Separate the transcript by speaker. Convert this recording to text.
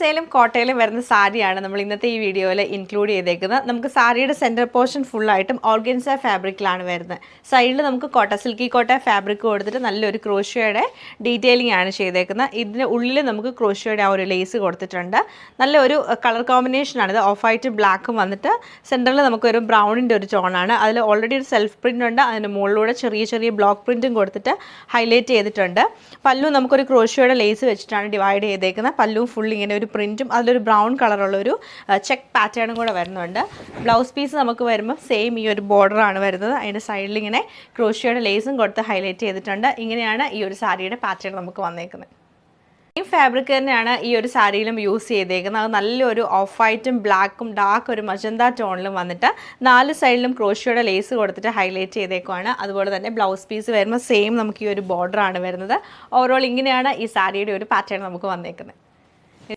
Speaker 1: ിലും കോട്ടയിലും വരുന്ന സാരിയാണ് നമ്മൾ ഇന്നത്തെ ഈ വീഡിയോയിൽ ഇൻക്ലൂഡ് ചെയ്തേക്കുന്നത്. നമുക്ക് സാരിയുടെ സെൻറ്റർ പോർഷൻ ഫുള്ളായിട്ടും ഓർഗൻസ ഫാബ്രിക്കിലാണ് വരുന്നത്. സൈഡിൽ നമുക്ക് സിൽക്കി കോട്ട ഫാബ്രിക് കൊടുത്തിട്ട് നല്ലൊരു ക്രോഷ്യയുടെ ഡീറ്റെയിലിംഗ് ആണ് ചെയ്തേക്കുന്നത്. ഇതിന് ഉള്ളിൽ നമുക്ക് ക്രോഷ്യയുടെ ആ ഒരു ലേസ് കൊടുത്തിട്ടുണ്ട്. നല്ലൊരു കളർ കോമ്പിനേഷനാണ്. ഇത് ഓഫ് വൈറ്റ് ബ്ലാക്കും വന്നിട്ട് സെൻറ്ററിൽ നമുക്കൊരു ബ്രൗണിൻ്റെ ഒരു ടോണാണ്. അതിൽ ഓൾറെഡി ഒരു സെൽഫ് പ്രിൻ്റ് ഉണ്ട്. അതിന് മുകളിലൂടെ ചെറിയ ചെറിയ ബ്ലോക്ക് പ്രിൻറ്റും കൊടുത്തിട്ട് ഹൈലൈറ്റ് ചെയ്തിട്ടുണ്ട്. പല്ലു നമുക്കൊരു ക്രോഷ്യയുടെ ലേസ് വെച്ചിട്ടാണ് ഡിവൈഡ് ചെയ്തേക്കുന്നത്. പല്ലു ഫുൾ ഇങ്ങനെ ഒരു പ്രിൻറ്റും അതിലൊരു ബ്രൗൺ കളറുള്ളൊരു ചെക്ക് പാറ്റേണും കൂടെ വരുന്നുണ്ട്. ബ്ലൗസ് പീസ് നമുക്ക് വരുമ്പോൾ സെയിം ഈ ഒരു ബോർഡറാണ് വരുന്നത്. അതിൻ്റെ സൈഡിൽ ഇങ്ങനെ ക്രോഷ്യയുടെ ലേസും കൊടുത്ത് ഹൈലൈറ്റ് ചെയ്തിട്ടുണ്ട്. ഇങ്ങനെയാണ് ഈ ഒരു സാരിയുടെ പാറ്റേൺ നമുക്ക് വന്നേക്കുന്നത്. ഈ ഫാബ്രിക് തന്നെയാണ് ഈ ഒരു സാരിയിലും യൂസ് ചെയ്തേക്കുന്നത്. അത് നല്ലൊരു ഓഫ് വൈറ്റും ബ്ലാക്കും ഡാർക്ക് ഒരു മജന്ത ടോണിലും വന്നിട്ട് 4 സൈഡിലും ക്രോഷ്യയുടെ ലേസ് കൊടുത്തിട്ട് ഹൈലൈറ്റ് ചെയ്തേക്കുവാണ്. അതുപോലെ തന്നെ ബ്ലൗസ് പീസ് വരുമ്പോൾ സെയിം നമുക്ക് ഈ ഒരു ബോർഡറാണ് വരുന്നത്. ഓവറോൾ ഇങ്ങനെയാണ് ഈ സാരിയുടെ ഒരു പാറ്റേൺ നമുക്ക് വന്നേക്കുന്നത്.